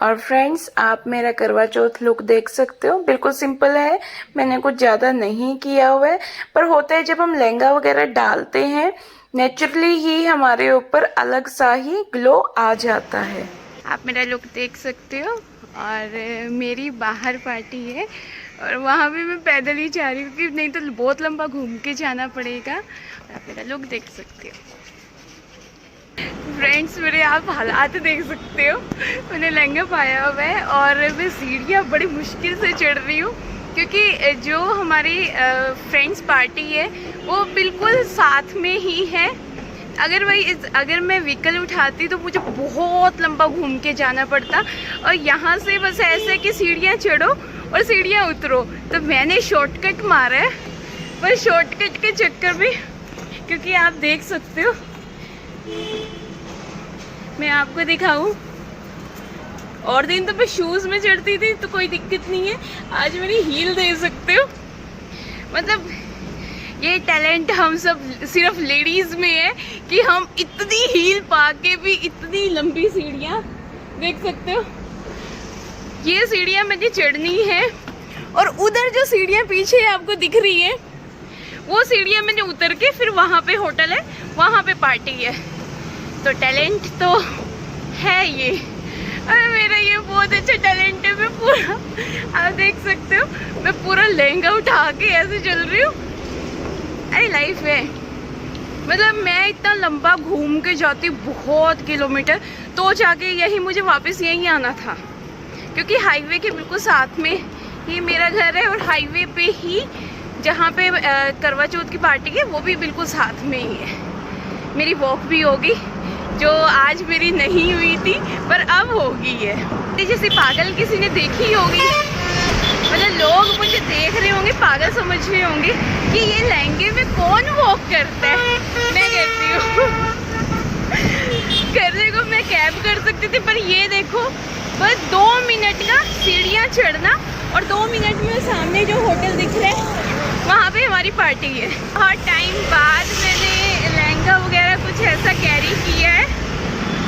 और फ्रेंड्स, आप मेरा करवा चौथ लुक देख सकते हो, बिल्कुल सिंपल है, मैंने कुछ ज़्यादा नहीं किया हुआ है। पर होता है जब हम लहंगा वगैरह डालते हैं, नेचुरली ही हमारे ऊपर अलग सा ही ग्लो आ जाता है। आप मेरा लुक देख सकते हो। और मेरी बाहर पार्टी है और वहाँ भी मैं पैदल ही जा रही हूँ क्योंकि नहीं तो बहुत लंबा घूम के जाना पड़ेगा। आप मेरा लुक देख सकते हो। फ्रेंड्स, मेरे आप हालात देख सकते हो। मैंने लहंगा पाया हुआ है और मैं सीढ़ियाँ बड़ी मुश्किल से चढ़ रही हूँ क्योंकि जो हमारी फ्रेंड्स पार्टी है वो बिल्कुल साथ में ही है। अगर मैं व्हीकल उठाती तो मुझे बहुत लंबा घूम के जाना पड़ता और यहाँ से बस ऐसे कि सीढ़ियाँ चढ़ो और सीढ़ियाँ उतरो। तो मैंने शॉर्टकट मारा है, पर शॉर्टकट के चक्कर में, क्योंकि आप देख सकते हो, मैं आपको दिखाऊं, और दिन तो मैं शूज में चढ़ती थी तो कोई दिक्कत नहीं है, आज मेरी हील दे सकते हो। मतलब ये टैलेंट हम सब सिर्फ लेडीज में है कि हम इतनी हील पा के भी इतनी लंबी सीढ़ियाँ देख सकते हो। ये सीढ़ियाँ मुझे चढ़नी है और उधर जो सीढ़ियाँ पीछे आपको दिख रही है वो सीढ़ियाँ मैंने उतर के फिर वहाँ पे होटल है, वहाँ पे पार्टी है। तो टैलेंट तो है ये। अरे मेरा ये बहुत अच्छा टैलेंट है। मैं पूरा, आप देख सकते हो, मैं पूरा लहंगा उठा के ऐसे चल रही हूँ। अरे लाइफ है, मतलब मैं इतना लंबा घूम के जाती हूँ, बहुत किलोमीटर, तो जाके यही मुझे वापस यहीं आना था क्योंकि हाईवे के बिल्कुल साथ में ही मेरा घर है और हाईवे पे ही जहाँ पे करवा चौथ की पार्टी है वो भी बिल्कुल साथ में ही है। मेरी वॉक भी होगी जो आज मेरी नहीं हुई थी पर अब होगी है। जैसे पागल किसी ने देखी होगी, मतलब लोग मुझे देख रहे होंगे, पागल समझ रहे होंगे कि ये लहंगे में कौन वॉक करता है। मैं कहती हूँ करने को मैं कैब कर सकती थी, पर ये देखो बस 2 मिनट का सीढ़ियाँ चढ़ना और 2 मिनट में सामने जो होटल दिख रहा है वहाँ पे हमारी पार्टी है। बहुत टाइम बाद मैंने लहंगा वगैरह कुछ ऐसा कैरी किया है।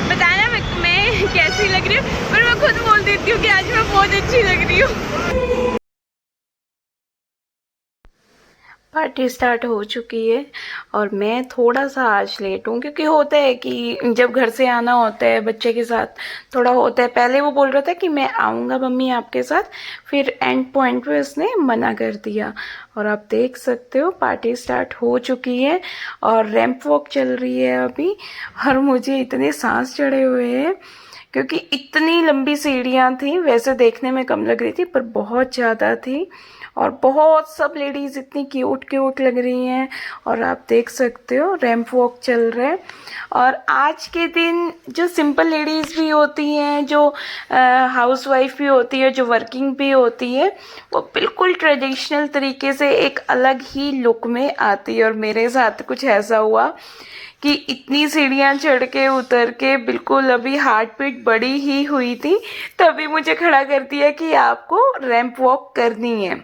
बताना मैं कैसी लग रही हूँ, पर मैं खुद बोल देती हूँ कि आज मैं बहुत अच्छी लग रही हूँ। पार्टी स्टार्ट हो चुकी है और मैं थोड़ा सा आज लेट हूँ क्योंकि होता है कि जब घर से आना होता है बच्चे के साथ थोड़ा होता है। पहले वो बोल रहा था कि मैं आऊँगा मम्मी आपके साथ, फिर एंड पॉइंट पे उसने मना कर दिया। और आप देख सकते हो पार्टी स्टार्ट हो चुकी है और रैंप वॉक चल रही है अभी। और मुझे इतने सांस चढ़े हुए हैं क्योंकि इतनी लंबी सीढ़ियाँ थी। वैसे देखने में कम लग रही थी पर बहुत ज़्यादा थी और बहुत सब लेडीज़ इतनी क्यूट क्यूट लग रही हैं। और आप देख सकते हो रैंप वॉक चल रहा है। और आज के दिन जो सिंपल लेडीज़ भी होती हैं, जो हाउस वाइफ भी होती है, जो वर्किंग भी होती है, वो बिल्कुल ट्रेडिशनल तरीके से एक अलग ही लुक में आती है। और मेरे साथ कुछ ऐसा हुआ कि इतनी सीढ़ियाँ चढ़ के उतर के बिल्कुल अभी हार्ट बीट बड़ी ही हुई थी, तभी मुझे खड़ा कर दिया कि आपको रैंप वॉक करनी है।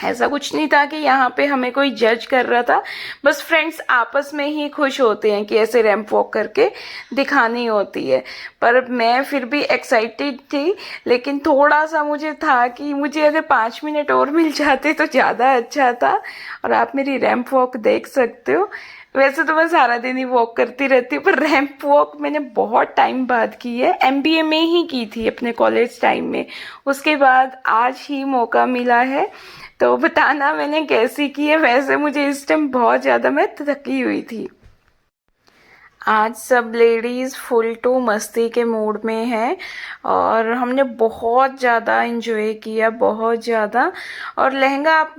ऐसा कुछ नहीं था कि यहाँ पे हमें कोई जज कर रहा था, बस फ्रेंड्स आपस में ही खुश होते हैं कि ऐसे रैंप वॉक करके दिखानी होती है। पर मैं फिर भी एक्साइटेड थी, लेकिन थोड़ा सा मुझे था कि मुझे अगर 5 मिनट और मिल जाते तो ज़्यादा अच्छा था। और आप मेरी रैंप वॉक देख सकते हो। वैसे तो मैं सारा दिन ही वॉक करती रहती हूँ, पर रैंप वॉक मैंने बहुत टाइम बाद की है। MBA में ही की थी अपने कॉलेज टाइम में, उसके बाद आज ही मौका मिला है। तो बताना मैंने कैसी की है। वैसे मुझे इस टाइम बहुत ज़्यादा, मैं थकी हुई थी। आज सब लेडीज़ फुल टू मस्ती के मूड में हैं और हमने बहुत ज़्यादा इंजॉय किया, बहुत ज़्यादा। और लहंगा आप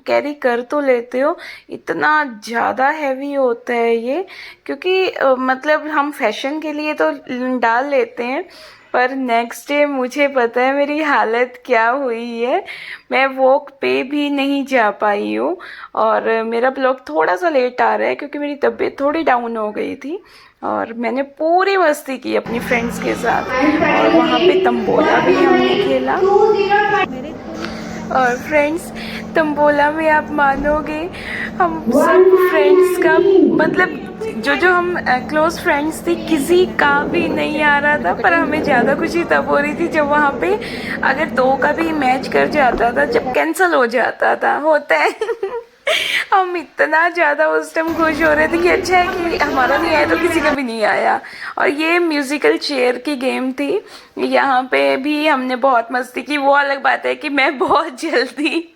कैरी कर तो लेते हो, इतना ज़्यादा हैवी होता है ये, क्योंकि मतलब हम फैशन के लिए तो डाल लेते हैं, पर नेक्स्ट डे मुझे पता है मेरी हालत क्या हुई है। मैं वॉक पे भी नहीं जा पाई हूँ और मेरा ब्लॉग थोड़ा सा लेट आ रहा है क्योंकि मेरी तबीयत थोड़ी डाउन हो गई थी। और मैंने पूरी मस्ती की अपनी फ्रेंड्स के साथ और वहाँ पे तंबोला भी हमने खेला। और फ्रेंड्स, तंबोला में आप मानोगे हम सब फ्रेंड्स का मतलब जो जो हम क्लोज फ्रेंड्स थी किसी का भी नहीं आ रहा था, पर हमें ज़्यादा खुशी तब हो रही थी जब वहाँ पे अगर दो का भी मैच कर जाता था, जब कैंसिल हो जाता था, होता है। हम इतना ज़्यादा उस टाइम खुश हो रहे थे कि अच्छा है कि हमारा नहीं आया तो किसी का भी नहीं आया। और ये म्यूज़िकल चेयर की गेम थी, यहाँ पे भी हमने बहुत मस्ती की। वो अलग बात है कि मैं बहुत जल्दी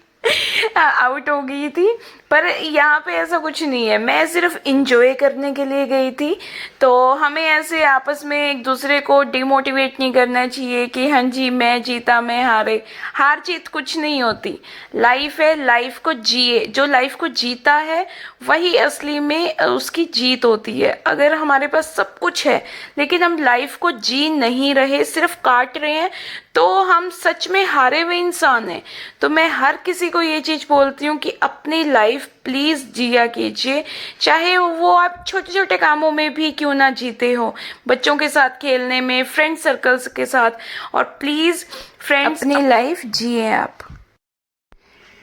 आउट हो गई थी, पर यहाँ पे ऐसा कुछ नहीं है, मैं सिर्फ इंजॉय करने के लिए गई थी। तो हमें ऐसे आपस में एक दूसरे को डिमोटिवेट नहीं करना चाहिए कि हाँ जी मैं जीता मैं हारे। हार जीत कुछ नहीं होती, लाइफ है, लाइफ को जिए। जो लाइफ को जीता है वही असली में उसकी जीत होती है। अगर हमारे पास सब कुछ है लेकिन हम लाइफ को जी नहीं रहे, सिर्फ काट रहे हैं, तो हम सच में हारे हुए इंसान हैं। तो मैं हर किसी को ये चीज़ बोलती हूँ कि अपनी लाइफ प्लीज़ जिया कीजिए, चाहे वो आप छोटे छोटे कामों में भी क्यों ना जीते हो, बच्चों के साथ खेलने में, फ्रेंड सर्कल्स के साथ। और प्लीज़ फ्रेंड्स अपनी लाइफ जिए आप।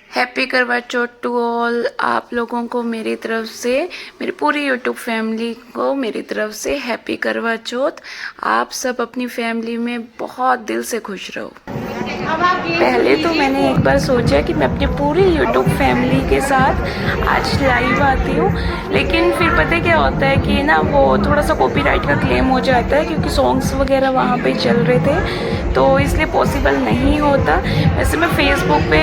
हैप्पी करवा चौथ टू ऑल। आप लोगों को मेरी तरफ से, मेरी पूरी यूट्यूब फैमिली को मेरी तरफ से हैप्पी करवा चौथ। आप सब अपनी फैमिली में बहुत दिल से खुश रहो। पहले तो मैंने एक बार सोचा कि मैं अपनी पूरी यूट्यूब फैमिली के साथ आज लाइव आती हूँ, लेकिन फिर पता क्या होता है कि ना वो थोड़ा सा कॉपीराइट का क्लेम हो जाता है, क्योंकि सॉन्ग्स वगैरह वहाँ पे चल रहे थे, तो इसलिए पॉसिबल नहीं होता। वैसे मैं फेसबुक पे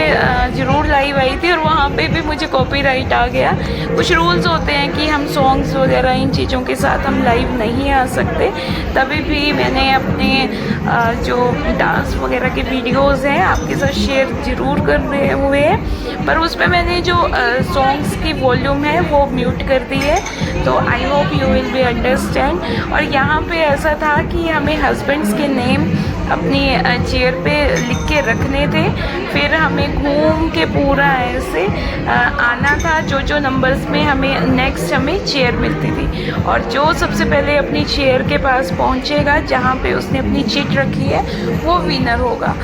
ज़रूर लाइव आई थी और वहाँ पे भी मुझे कॉपीराइट आ गया। कुछ रूल्स होते हैं कि हम सॉन्ग्स वगैरह इन चीज़ों के साथ हम लाइव नहीं आ सकते। तभी भी मैंने अपने जो डांस वगैरह के वीडियोस हैं आपके साथ शेयर ज़रूर कर रहे हुए हैं, पर उसमें मैंने जो सॉन्ग्स की वॉल्यूम है वो म्यूट कर दी है। तो I hope you will be understand. और यहाँ पे ऐसा था कि हमें हस्बैंड्स के नेम अपनी चेयर पे लिख के रखने थे, फिर हमें घूम के पूरा ऐसे आना था जो जो नंबर्स में हमें नेक्स्ट हमें चेयर मिलती थी। और जो सबसे पहले अपनी चेयर के पास पहुंचेगा जहां पे उसने अपनी चिट रखी है वो विनर होगा।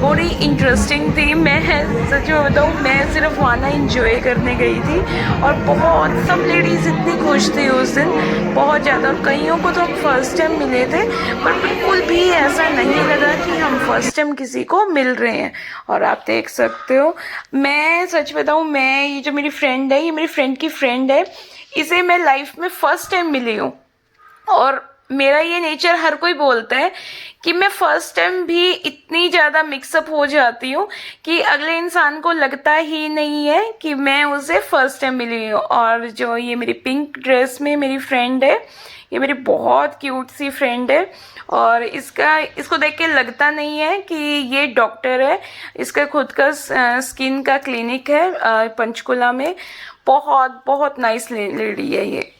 बड़ी इंटरेस्टिंग थी। मैं सच में बताऊँ, मैं सिर्फ वहाँ इंजॉय करने गई थी और बहुत सब लेडीज़ इतनी खुश थी उस दिन, बहुत ज़्यादा। और कईयों को तो हम फर्स्ट टाइम मिले थे, पर बिल्कुल भी ऐसा नहीं लगा कि हम फर्स्ट टाइम किसी को मिल रहे हैं। और आप देख सकते हो, मैं सच बताऊँ, मैं ये जो मेरी फ्रेंड है, ये मेरी फ्रेंड की फ्रेंड है, इसे मैं लाइफ में फर्स्ट टाइम मिली हूँ। और मेरा ये नेचर हर कोई बोलता है कि मैं फर्स्ट टाइम भी इतनी ज़्यादा मिक्सअप हो जाती हूँ कि अगले इंसान को लगता ही नहीं है कि मैं उसे फर्स्ट टाइम मिली हूँ। और जो ये मेरी पिंक ड्रेस में मेरी फ्रेंड है, ये मेरी बहुत क्यूट सी फ्रेंड है। और इसको देख के लगता नहीं है कि ये डॉक्टर है, इसका खुद का स्किन का क्लिनिक है पंचकुला में। बहुत बहुत नाइस लेडी है ये।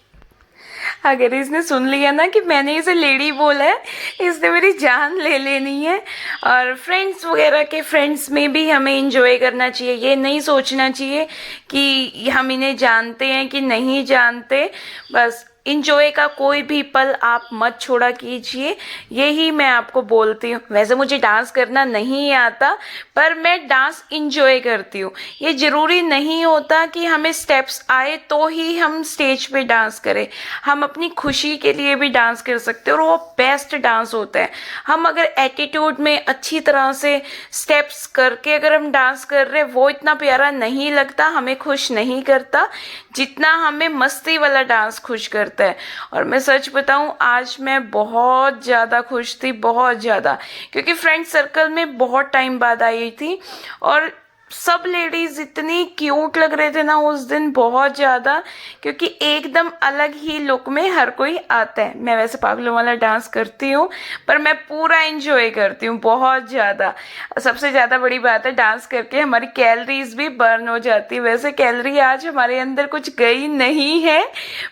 अगर इसने सुन लिया ना कि मैंने इसे लेडी बोला है, इसने मेरी जान ले लेनी है। और फ्रेंड्स वगैरह के फ्रेंड्स में भी हमें इंजॉय करना चाहिए, ये नहीं सोचना चाहिए कि हम इन्हें जानते हैं कि नहीं जानते। बस इंजॉय का कोई भी पल आप मत छोड़ा कीजिए, यही मैं आपको बोलती हूँ। वैसे मुझे डांस करना नहीं आता, पर मैं डांस इंजॉय करती हूँ। ये ज़रूरी नहीं होता कि हमें स्टेप्स आए तो ही हम स्टेज पे डांस करें, हम अपनी खुशी के लिए भी डांस कर सकते हैं और वो बेस्ट डांस होता है। हम अगर एटीट्यूड में अच्छी तरह से स्टेप्स करके अगर हम डांस कर रहे हैं, वो इतना प्यारा नहीं लगता, हमें खुश नहीं करता जितना हमें मस्ती वाला डांस खुश करता है। और मैं सच बताऊं, आज मैं बहुत ज़्यादा खुश थी, बहुत ज़्यादा, क्योंकि फ्रेंड सर्कल में बहुत टाइम बाद आई थी और सब लेडीज इतनी क्यूट लग रहे थे ना उस दिन, बहुत ज़्यादा, क्योंकि एकदम अलग ही लुक में हर कोई आता है। मैं वैसे पागलों वाला डांस करती हूँ, पर मैं पूरा एंजॉय करती हूँ बहुत ज़्यादा। सबसे ज़्यादा बड़ी बात है, डांस करके हमारी कैलोरीज भी बर्न हो जाती है। वैसे कैलोरी आज हमारे अंदर कुछ गई नहीं है,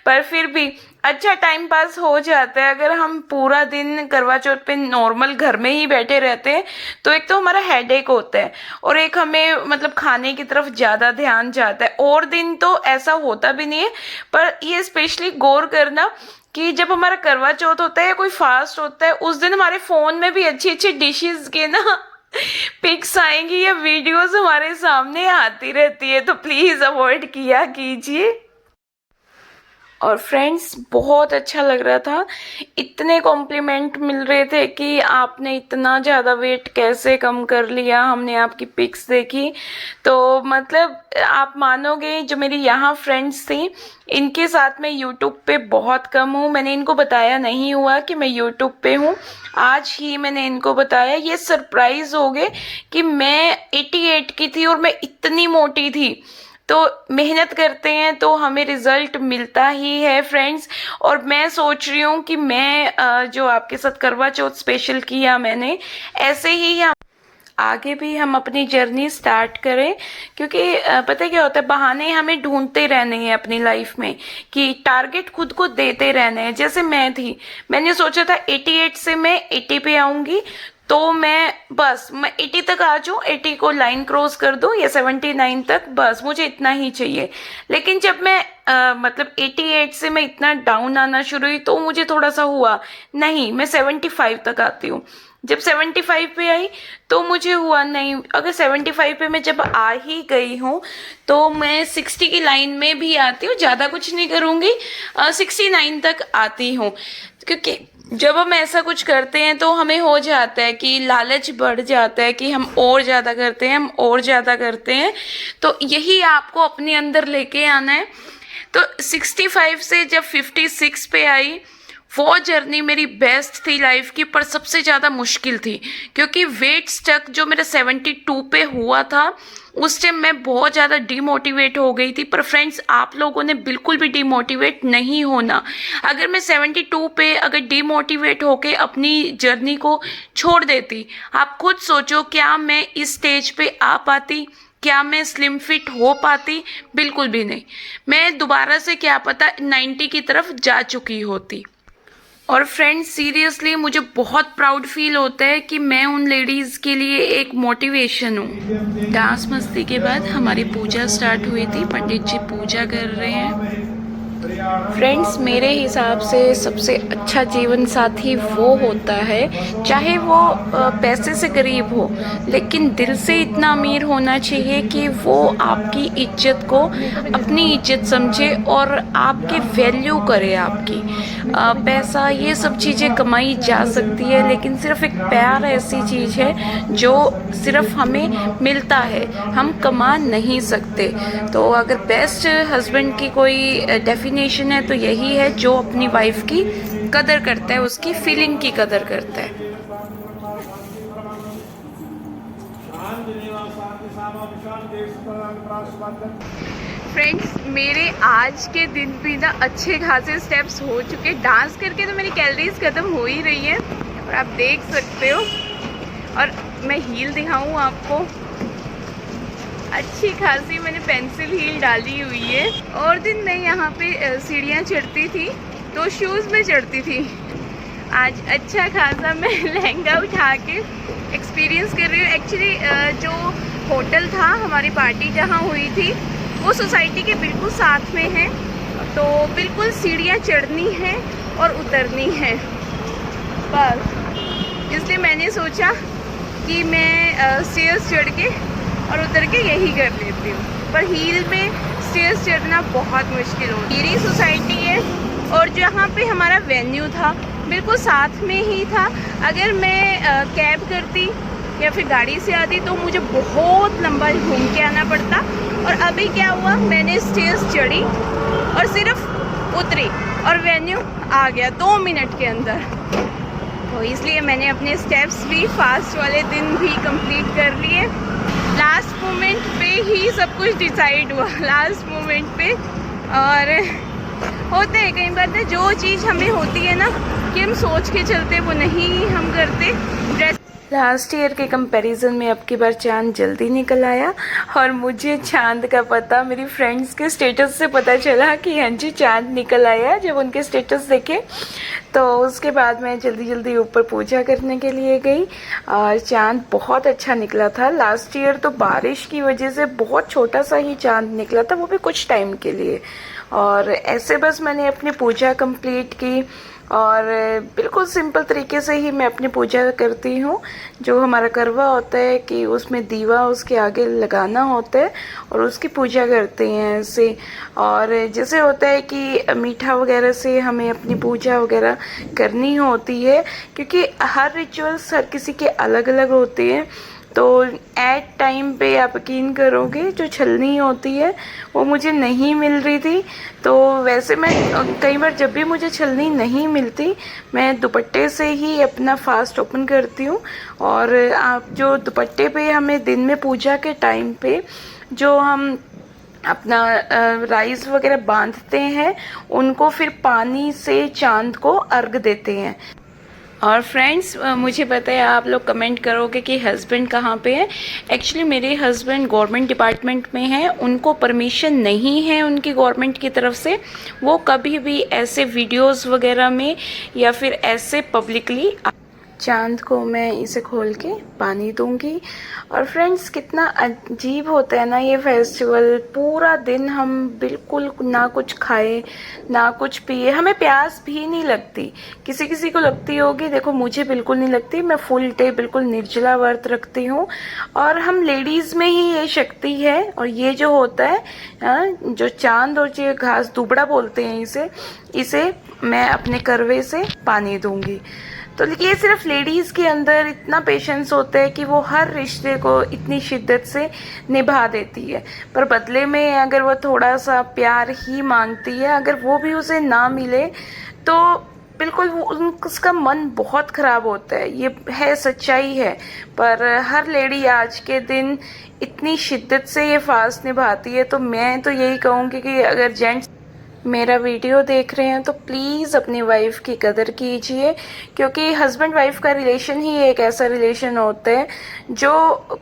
पर फिर भी अच्छा टाइम पास हो जाता है। अगर हम पूरा दिन करवा चौथ पे नॉर्मल घर में ही बैठे रहते हैं तो एक तो हमारा हेडेक होता है और एक हमें मतलब खाने की तरफ ज़्यादा ध्यान जाता है। और दिन तो ऐसा होता भी नहीं है, पर ये स्पेशली गौर करना कि जब हमारा करवा चौथ होता है या कोई फास्ट होता है, उस दिन हमारे फ़ोन में भी अच्छी अच्छी डिशेस के ना पिक्स आएंगी या वीडियोस हमारे सामने आती रहती है, तो प्लीज़ अवॉइड किया कीजिए। और फ्रेंड्स बहुत अच्छा लग रहा था, इतने कॉम्प्लीमेंट मिल रहे थे कि आपने इतना ज़्यादा वेट कैसे कम कर लिया। हमने आपकी पिक्स देखी तो मतलब आप मानोगे, जो मेरी यहाँ फ्रेंड्स थी इनके साथ मैं यूट्यूब पे बहुत कम हूँ। मैंने इनको बताया नहीं हुआ कि मैं यूट्यूब पे हूँ, आज ही मैंने इनको बताया। ये सरप्राइज हो गए कि मैं 88 की थी और मैं इतनी मोटी थी। तो मेहनत करते हैं तो हमें रिजल्ट मिलता ही है फ्रेंड्स। और मैं सोच रही हूँ कि मैं जो आपके साथ करवा चौथ स्पेशल किया मैंने, ऐसे ही हम आगे भी हम अपनी जर्नी स्टार्ट करें। क्योंकि पता है क्या होता है, बहाने हमें ढूंढते रहने हैं अपनी लाइफ में, कि टारगेट खुद को देते रहने हैं। जैसे मैं थी, मैंने सोचा था 88 से मैं 80 पे आऊंगी, तो मैं 80 तक आ जाऊँ, 80 को लाइन क्रॉस कर दूं, या 79 तक, बस मुझे इतना ही चाहिए। लेकिन जब मैं मतलब 88 से मैं इतना डाउन आना शुरू हुई तो मुझे थोड़ा सा हुआ, नहीं मैं 75 तक आती हूँ। जब 75 पे आई तो मुझे हुआ नहीं, अगर 75 पे मैं जब आ ही गई हूँ तो मैं 60 की लाइन में भी आती हूँ, ज़्यादा कुछ नहीं करूँगी, 69 तक आती हूँ। क्योंकि जब हम ऐसा कुछ करते हैं तो हमें हो जाता है कि लालच बढ़ जाता है कि हम और ज़्यादा करते हैं, हम और ज़्यादा करते हैं। तो यही आपको अपने अंदर लेके आना है। तो 65 से जब 56 पे आई, वो जर्नी मेरी बेस्ट थी लाइफ की, पर सबसे ज़्यादा मुश्किल थी। क्योंकि वेट स्टक जो मेरा 72 पे हुआ था, उस टाइम मैं बहुत ज़्यादा डिमोटिवेट हो गई थी। पर फ्रेंड्स, आप लोगों ने बिल्कुल भी डिमोटिवेट नहीं होना। अगर मैं 72 पे अगर डिमोटिवेट होके अपनी जर्नी को छोड़ देती, आप खुद सोचो क्या मैं इस स्टेज पे आ पाती, क्या मैं स्लिम फिट हो पाती? बिल्कुल भी नहीं। मैं दोबारा से क्या पता 90 की तरफ जा चुकी होती। और फ्रेंड्स, सीरियसली मुझे बहुत प्राउड फील होता है कि मैं उन लेडीज़ के लिए एक मोटिवेशन हूँ। डांस मस्ती के बाद हमारी पूजा स्टार्ट हुई थी, पंडित जी पूजा कर रहे हैं। फ्रेंड्स, मेरे हिसाब से सबसे अच्छा जीवन साथी वो होता है, चाहे वो पैसे से गरीब हो, लेकिन दिल से इतना अमीर होना चाहिए कि वो आपकी इज्जत को अपनी इज्जत समझे और आपकी वैल्यू करे आपकी। पैसा ये सब चीज़ें कमाई जा सकती है, लेकिन सिर्फ एक प्यार ऐसी चीज़ है जो सिर्फ हमें मिलता है, हम कमा नहीं सकते। तो अगर बेस्ट हस्बैंड की कोई डेफिनेशन है तो यही है, जो अपनी वाइफ की कदर करता है, उसकी फीलिंग की कदर करता है। फ्रेंड्स, मेरे आज के दिन भी ना अच्छे खासे स्टेप्स हो चुके। डांस करके तो मेरी कैलोरीज खत्म हो ही रही हैं, और आप देख सकते हो। और मैं हील दिखाऊं आपको, अच्छी खासी मैंने पेंसिल हील डाली हुई है। और दिन मैं यहाँ पे सीढ़ियाँ चढ़ती थी तो शूज़ में चढ़ती थी। आज अच्छा खासा मैं लहंगा उठा के एक्सपीरियंस कर रही हूँ। एक्चुअली जो होटल था, हमारी पार्टी जहाँ हुई थी, वो सोसाइटी के बिल्कुल साथ में है। तो बिल्कुल सीढ़ियाँ चढ़नी है और उतरनी है बस। इसलिए मैंने सोचा कि मैं स्टेयर्स चढ़ के और उतर के यही कर लेती हूँ। पर हील में स्टेयर्स चढ़ना बहुत मुश्किल हो। मेरी सोसाइटी है और जहाँ पे हमारा वेन्यू था बिल्कुल साथ में ही था। अगर मैं कैब करती या फिर गाड़ी से आती तो मुझे बहुत लंबा घूम के आना पड़ता। और अभी क्या हुआ, मैंने स्टेयर्स चढ़ी और सिर्फ उतरी और वेन्यू आ गया 2 मिनट के अंदर। तो इसलिए मैंने अपने स्टेप्स भी फास्ट वाले दिन भी कंप्लीट कर लिए। लास्ट मोमेंट पे ही सब कुछ डिसाइड हुआ, लास्ट मोमेंट पे। और होते हैं कई बार ना, जो चीज़ हमें होती है ना कि हम सोच के चलते, वो नहीं हम करते। लास्ट ईयर के कंपैरिजन में अब की बार चांद जल्दी निकल आया, और मुझे चांद का पता मेरी फ्रेंड्स के स्टेटस से पता चला कि हाँ जी चांद निकल आया। जब उनके स्टेटस देखे तो उसके बाद मैं जल्दी जल्दी ऊपर पूजा करने के लिए गई, और चांद बहुत अच्छा निकला था। लास्ट ईयर तो बारिश की वजह से बहुत छोटा सा ही चांद निकला था, वो भी कुछ टाइम के लिए। और ऐसे बस मैंने अपनी पूजा कंप्लीट की, और बिल्कुल सिंपल तरीके से ही मैं अपनी पूजा करती हूँ। जो हमारा करवा होता है कि उसमें दीवा उसके आगे लगाना होता है और उसकी पूजा करते हैं ऐसे। और जैसे होता है कि मीठा वगैरह से हमें अपनी पूजा वगैरह करनी होती है, क्योंकि हर रिचुअल्स हर किसी के अलग अलग होते हैं। तो एट टाइम पे आप यकीन करोगे जो छलनी होती है वो मुझे नहीं मिल रही थी। तो वैसे मैं कई बार जब भी मुझे छलनी नहीं मिलती, मैं दुपट्टे से ही अपना फास्ट ओपन करती हूँ। और आप जो दुपट्टे पे हमें दिन में पूजा के टाइम पे जो हम अपना राइस वगैरह बांधते हैं, उनको फिर पानी से चांद को अर्घ देते हैं। और फ्रेंड्स, मुझे पता है आप लोग कमेंट करोगे कि हस्बैंड कहाँ पे है। एक्चुअली मेरे हस्बैंड गवर्नमेंट डिपार्टमेंट में हैं, उनको परमिशन नहीं है उनकी गवर्नमेंट की तरफ से वो कभी भी ऐसे वीडियोस वगैरह में या फिर ऐसे पब्लिकली। चांद को मैं इसे खोल के पानी दूंगी। और फ्रेंड्स, कितना अजीब होता है ना ये फेस्टिवल। पूरा दिन हम बिल्कुल ना कुछ खाए ना कुछ पिए, हमें प्यास भी नहीं लगती। किसी किसी को लगती होगी, देखो मुझे बिल्कुल नहीं लगती। मैं फुल डे बिल्कुल निर्जला व्रत रखती हूँ। और हम लेडीज में ही ये शक्ति है। और ये जो होता है जो चांद और जो घास दुबड़ा बोलते हैं इसे, इसे मैं अपने करवे से पानी दूंगी। तो ये सिर्फ लेडीज के अंदर इतना पेशेंस होता है कि वो हर रिश्ते को इतनी शिद्दत से निभा देती है। पर बदले में अगर वो थोड़ा सा प्यार ही मांगती है, अगर वो भी उसे ना मिले तो बिल्कुल उसका मन बहुत खराब होता है। ये है, सच्चाई है। पर हर लेडी आज के दिन इतनी शिद्दत से ये फास्ट निभाती है। तो मैं तो यही कहूँगी कि अगर जेंट्स मेरा वीडियो देख रहे हैं तो प्लीज़ अपनी वाइफ की कदर कीजिए, क्योंकि हस्बैंड वाइफ का रिलेशन ही एक ऐसा रिलेशन होता है जो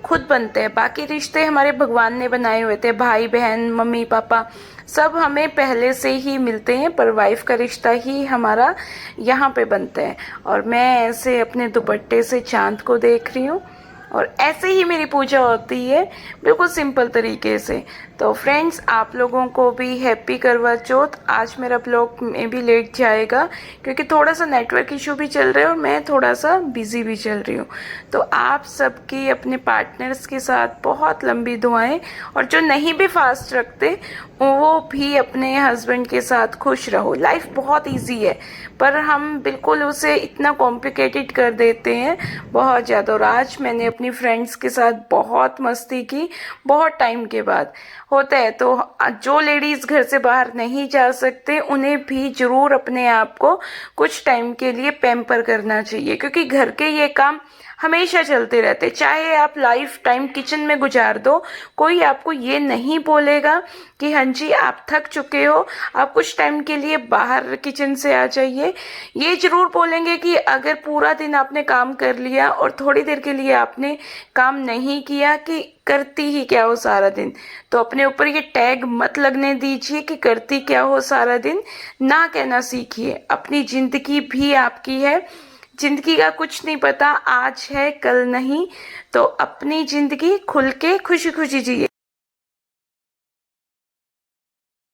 खुद बनते हैं। बाकी रिश्ते हमारे भगवान ने बनाए हुए थे, भाई बहन मम्मी पापा सब हमें पहले से ही मिलते हैं, पर वाइफ का रिश्ता ही हमारा यहाँ पे बनता है। और मैं ऐसे अपने दुपट्टे से चांद को देख रही हूँ और ऐसे ही मेरी पूजा होती है, बिल्कुल सिंपल तरीके से। तो फ्रेंड्स, आप लोगों को भी हैप्पी करवा चौथ। आज मेरा ब्लॉग में भी लेट जाएगा क्योंकि थोड़ा सा नेटवर्क इशू भी चल रहा है और मैं थोड़ा सा बिजी भी चल रही हूँ। तो आप सबकी अपने पार्टनर्स के साथ बहुत लंबी दुआएं। और जो नहीं भी फास्ट रखते वो भी अपने हस्बैंड के साथ खुश रहो। लाइफ बहुत इजी है, पर हम बिल्कुल उसे इतना कॉम्प्लिकेटेड कर देते हैं, बहुत ज़्यादा। और आज मैंने अपनी फ्रेंड्स के साथ बहुत मस्ती की, बहुत टाइम के बाद। होता है तो जो लेडीज़ घर से बाहर नहीं जा सकते उन्हें भी ज़रूर अपने आप को कुछ टाइम के लिए पैम्पर करना चाहिए, क्योंकि घर के ये काम हमेशा चलते रहते। चाहे आप लाइफ टाइम किचन में गुजार दो, कोई आपको ये नहीं बोलेगा कि हाँ जी आप थक चुके हो, आप कुछ टाइम के लिए बाहर किचन से आ जाइए। ये जरूर बोलेंगे कि अगर पूरा दिन आपने काम कर लिया और थोड़ी देर के लिए आपने काम नहीं किया कि करती ही क्या हो सारा दिन। तो अपने ऊपर ये टैग मत लगने दीजिए कि करती क्या हो सारा दिन। ना कहना सीखिए। अपनी जिंदगी भी आपकी है, जिंदगी का कुछ नहीं पता, आज है कल नहीं। तो अपनी जिंदगी खुल के खुशी खुशी जिए।